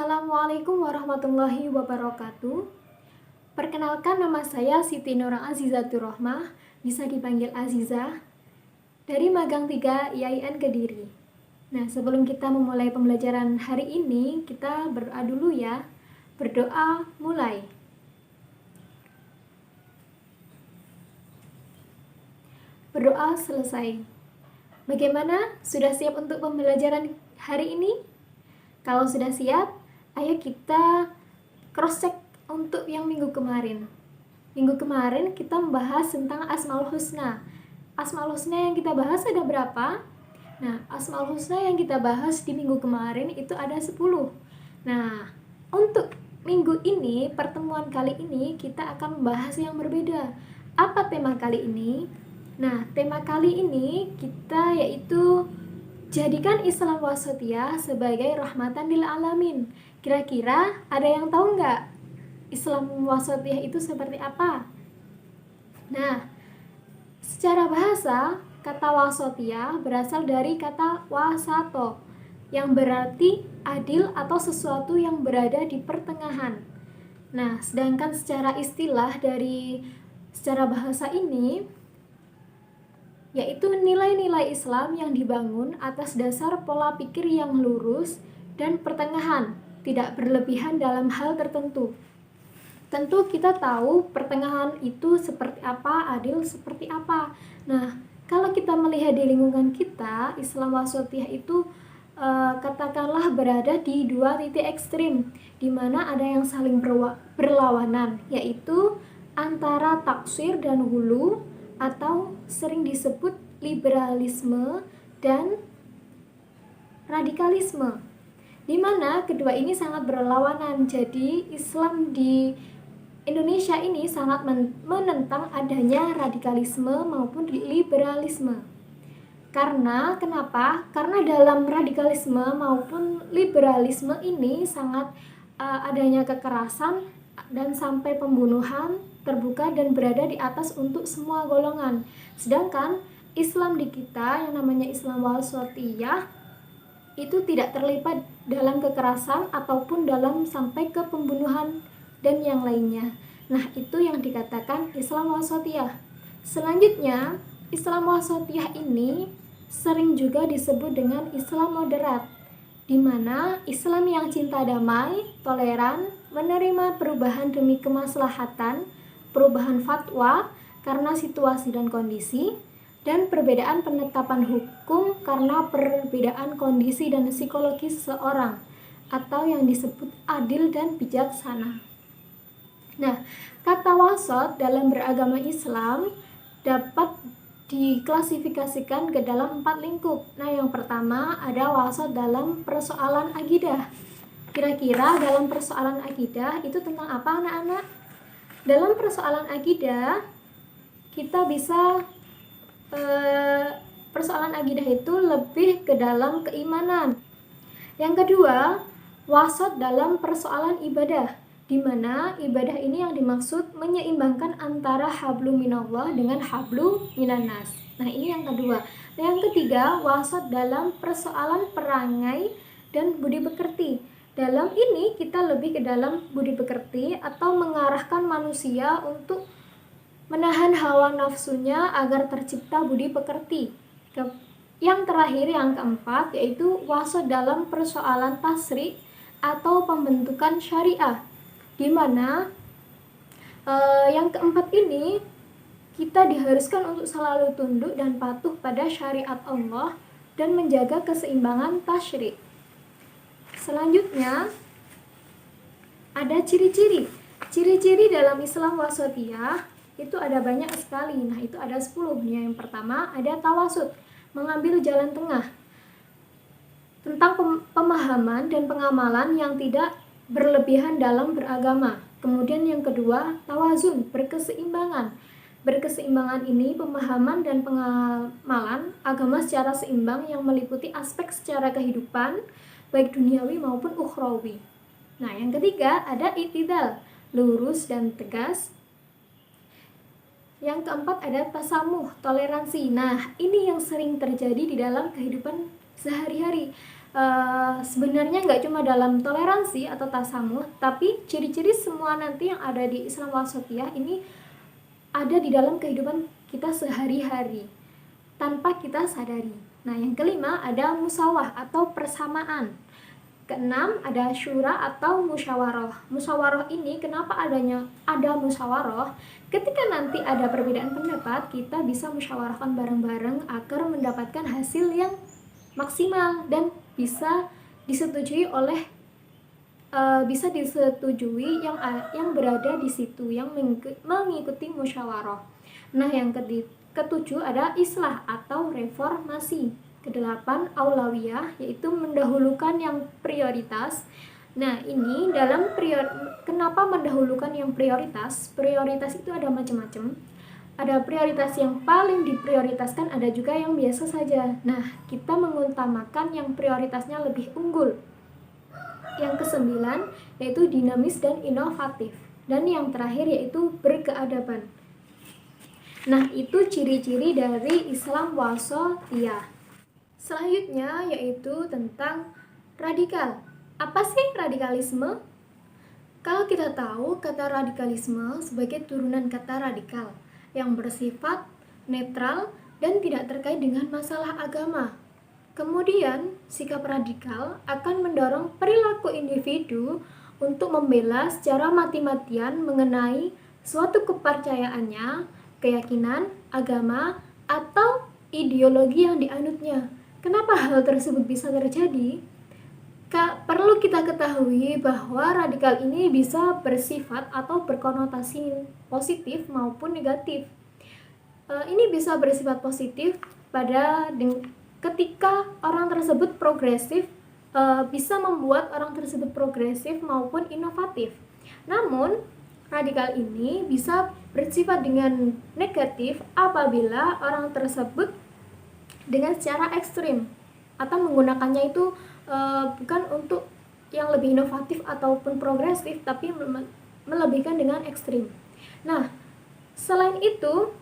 Assalamualaikum warahmatullahi wabarakatuh. Perkenalkan, nama saya Siti Nurul Azizatur Rohmah, bisa dipanggil Aziza, dari Magang 3 IAIN Kediri. Nah, sebelum kita memulai pembelajaran hari ini, kita berdoa dulu ya. Berdoa mulai. Berdoa selesai. Bagaimana? Sudah siap untuk pembelajaran hari ini? Kalau sudah siap, ayo kita cross check untuk yang minggu kemarin. Minggu kemarin kita membahas tentang Asmaul Husna. Asmaul Husna yang kita bahas ada berapa? Nah, Asmaul Husna yang kita bahas di minggu kemarin itu ada 10. Nah, untuk minggu ini, pertemuan kali ini kita akan membahas yang berbeda. Apa tema kali ini? Nah, tema kali ini kita yaitu jadikan Islam wasatiyah sebagai rahmatan lil alamin. Kira-kira ada yang tahu nggak Islam wasatiyah itu seperti apa? Nah, secara bahasa, kata wasatiyah berasal dari kata wasato, yang berarti adil atau sesuatu yang berada di pertengahan. Nah, sedangkan secara istilah dari secara bahasa ini, yaitu nilai-nilai Islam yang dibangun atas dasar pola pikir yang lurus dan pertengahan, tidak berlebihan dalam hal tertentu. Tentu kita tahu pertengahan itu seperti apa, adil seperti apa. Nah, kalau kita melihat di lingkungan kita, Islam wasatiyah itu katakanlah berada di dua titik ekstrim, di mana ada yang saling berlawanan, yaitu antara taksir dan hulu, atau sering disebut liberalisme dan radikalisme, di mana kedua ini sangat berlawanan. Jadi Islam di Indonesia ini sangat menentang adanya radikalisme maupun liberalisme. Karena kenapa? Karena dalam radikalisme maupun liberalisme ini sangat adanya kekerasan dan sampai pembunuhan terbuka dan berada di atas untuk semua golongan. Sedangkan Islam di kita yang namanya Islam wasatiyah itu tidak terlibat dalam kekerasan ataupun dalam sampai ke pembunuhan dan yang lainnya. Nah, itu yang dikatakan Islam wasatiyah. Selanjutnya, Islam wasatiyah ini sering juga disebut dengan Islam moderat, di mana Islam yang cinta damai, toleran, menerima perubahan demi kemaslahatan, perubahan fatwa karena situasi dan kondisi, dan perbedaan penetapan hukum karena perbedaan kondisi dan psikologi seseorang, atau yang disebut adil dan bijaksana. Nah, kata wasat dalam beragama Islam dapat diklasifikasikan ke dalam 4 lingkup. Nah, yang pertama ada wasat dalam persoalan akidah. Kira-kira dalam persoalan akidah itu tentang apa, anak-anak? Dalam persoalan akidah, kita bisa persoalan akidah itu lebih ke dalam keimanan. Yang kedua, wasat dalam persoalan ibadah, di mana ibadah ini yang dimaksud menyeimbangkan antara hablu minallah dengan hablu minannas. Nah, ini yang kedua. Nah, yang ketiga, wasat dalam persoalan perangai dan budi pekerti. Dalam ini kita lebih ke dalam budi pekerti atau mengarahkan manusia untuk menahan hawa nafsunya agar tercipta budi pekerti. Yang terakhir, yang keempat, yaitu wasat dalam persoalan tasri atau pembentukan syariah, di mana yang keempat ini kita diharuskan untuk selalu tunduk dan patuh pada syariat Allah dan menjaga keseimbangan tasyri'. Selanjutnya ada ciri-ciri. Ciri-ciri dalam Islam wasatiyah itu ada banyak sekali. Nah, itu ada 10. Yang pertama ada tawasud, mengambil jalan tengah tentang pemahaman dan pengamalan yang tidak berlebihan dalam beragama. Kemudian yang kedua, tawazun, berkeseimbangan. Berkeseimbangan ini pemahaman dan pengamalan agama secara seimbang yang meliputi aspek secara kehidupan baik duniawi maupun ukhrawi. Nah, yang ketiga ada i'tidal, lurus dan tegas. Yang keempat ada tasamuh, toleransi. Nah, ini yang sering terjadi di dalam kehidupan sehari-hari. sebenarnya nggak cuma dalam toleransi atau tasamuh, tapi ciri-ciri semua nanti yang ada di Islam wasatiyah ini ada di dalam kehidupan kita sehari-hari tanpa kita sadari. Nah, yang kelima ada musawah atau persamaan. Keenam ada syura atau musyawarah. Musyawarah ini kenapa ada musyawarah? Ketika nanti ada perbedaan pendapat, kita bisa musyawarahkan bareng-bareng agar mendapatkan hasil yang maksimal dan bisa disetujui yang berada di situ, yang mengikuti musyawarah. Nah, yang ketujuh ada islah atau reformasi. Kedelapan aulawiyah, yaitu mendahulukan yang prioritas. Nah, ini dalam kenapa mendahulukan yang prioritas? Prioritas itu ada macam-macam. Ada prioritas yang paling diprioritaskan, ada juga yang biasa saja. Nah, kita mengutamakan yang prioritasnya lebih unggul. Yang kesembilan yaitu dinamis dan inovatif. Dan yang terakhir yaitu berkeadaban. Nah, itu ciri-ciri dari Islam wasatiyah. Selanjutnya yaitu tentang radikal. Apa sih radikalisme? Kalau kita tahu kata radikalisme sebagai turunan kata radikal yang bersifat netral dan tidak terkait dengan masalah agama. Kemudian, sikap radikal akan mendorong perilaku individu untuk membela secara mati-matian mengenai suatu kepercayaannya, keyakinan, agama, atau ideologi yang dianutnya. Kenapa hal tersebut bisa terjadi? Perlu kita ketahui bahwa radikal ini bisa bersifat atau berkonotasi positif maupun negatif. Ini bisa bersifat positif ketika orang tersebut progresif, bisa membuat orang tersebut progresif maupun inovatif. Namun, radikal ini bisa bersifat dengan negatif apabila orang tersebut dengan secara ekstrim atau menggunakannya itu bukan untuk yang lebih inovatif ataupun progresif, tapi melebihkan dengan ekstrim. Nah, selain itu,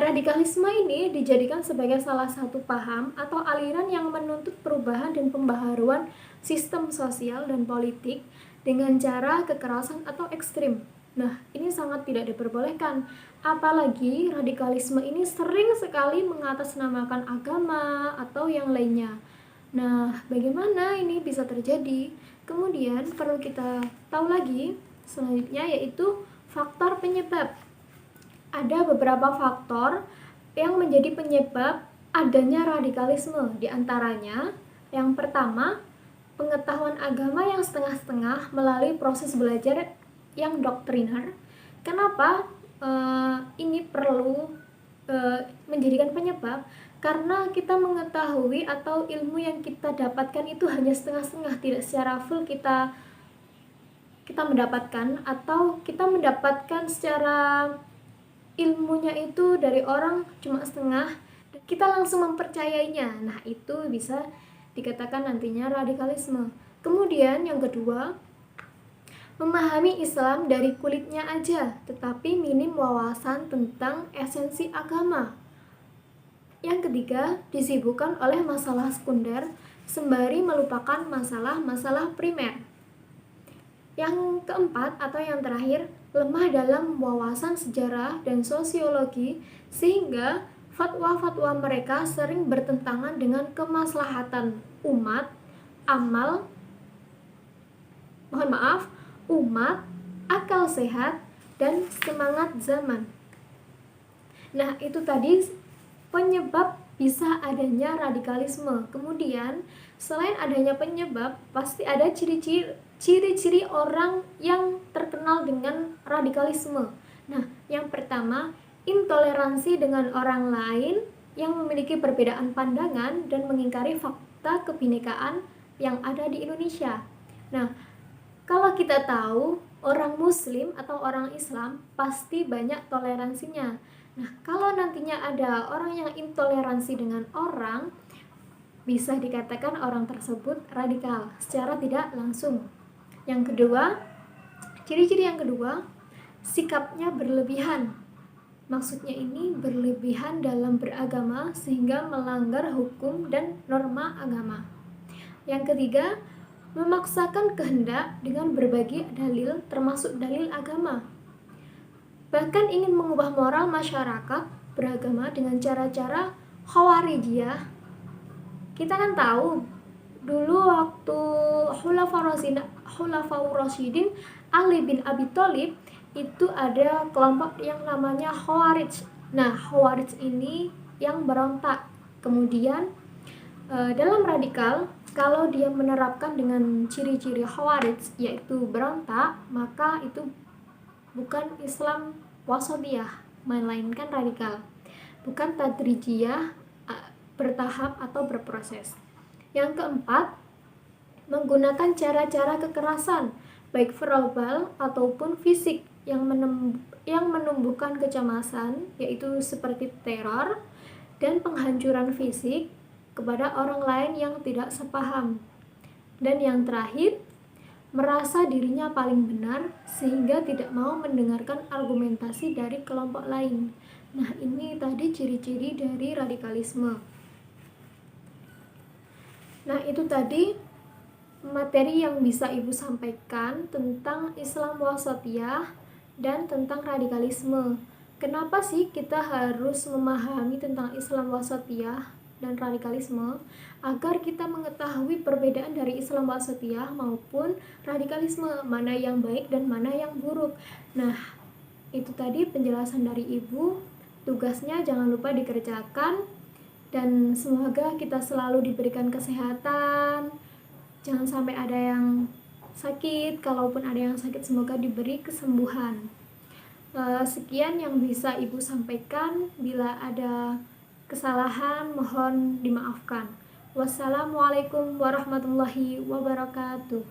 radikalisme ini dijadikan sebagai salah satu paham atau aliran yang menuntut perubahan dan pembaharuan sistem sosial dan politik dengan cara kekerasan atau ekstrim. Nah, ini sangat tidak diperbolehkan. Apalagi radikalisme ini sering sekali mengatasnamakan agama atau yang lainnya. Nah, bagaimana ini bisa terjadi? Kemudian perlu kita tahu lagi selanjutnya yaitu faktor penyebab. Ada beberapa faktor yang menjadi penyebab adanya radikalisme. Di antaranya, yang pertama, pengetahuan agama yang setengah-setengah melalui proses belajar yang doktriner. Kenapa ini perlu menjadikan penyebab? Karena kita mengetahui atau ilmu yang kita dapatkan itu hanya setengah-setengah, tidak secara full kita mendapatkan, atau kita mendapatkan secara ilmunya itu dari orang cuma setengah, kita langsung mempercayainya. Nah, itu bisa dikatakan nantinya radikalisme. Kemudian yang kedua, memahami Islam dari kulitnya aja, tetapi minim wawasan tentang esensi agama. Yang ketiga, disibukkan oleh masalah sekunder, sembari melupakan masalah-masalah primer. Yang keempat atau yang terakhir, lemah dalam wawasan sejarah dan sosiologi, sehingga fatwa-fatwa mereka sering bertentangan dengan kemaslahatan umat, akal sehat, dan semangat zaman. Nah, itu tadi penyebab bisa adanya radikalisme. Kemudian, selain adanya penyebab, pasti ada ciri-ciri orang yang terkenal dengan radikalisme. Nah, yang pertama, intoleransi dengan orang lain yang memiliki perbedaan pandangan dan mengingkari fakta kebinekaan yang ada di Indonesia. Nah, kalau kita tahu orang Muslim atau orang Islam pasti banyak toleransinya. Nah, kalau nantinya ada orang yang intoleransi dengan orang, bisa dikatakan orang tersebut radikal secara tidak langsung. Yang kedua, ciri-ciri yang kedua, sikapnya berlebihan. Maksudnya ini berlebihan dalam beragama sehingga melanggar hukum dan norma agama. Yang ketiga, memaksakan kehendak dengan berbagai dalil termasuk dalil agama. Bahkan ingin mengubah moral masyarakat beragama dengan cara-cara Khawarijiyah. Kita kan tahu dulu waktu Khulafaur Rasyidin Ali bin Abi Thalib itu ada kelompok yang namanya Khawarij. Nah, Khawarij ini yang berontak. Kemudian dalam radikal, kalau dia menerapkan dengan ciri-ciri Khawarij yaitu berontak, maka itu bukan Islam wasatiyah, melainkan radikal, bukan tadrijiyah, bertahap atau berproses. Yang keempat, menggunakan cara-cara kekerasan baik verbal ataupun fisik yang menumbuhkan kecemasan, yaitu seperti teror dan penghancuran fisik kepada orang lain yang tidak sepaham. Dan yang terakhir, merasa dirinya paling benar sehingga tidak mau mendengarkan argumentasi dari kelompok lain. Nah, ini tadi ciri-ciri dari radikalisme. Nah, itu tadi materi yang bisa Ibu sampaikan tentang Islam wasatiyah dan tentang radikalisme. Kenapa sih kita harus memahami tentang Islam wasatiyah dan radikalisme? Agar kita mengetahui perbedaan dari Islam wasatiyah maupun radikalisme, mana yang baik dan mana yang buruk. Nah, itu tadi penjelasan dari Ibu. Tugasnya jangan lupa dikerjakan, dan semoga kita selalu diberikan kesehatan. Jangan sampai ada yang sakit. Kalaupun ada yang sakit, semoga diberi kesembuhan. Sekian yang bisa Ibu sampaikan. Bila ada kesalahan, mohon dimaafkan. Wassalamualaikum warahmatullahi wabarakatuh.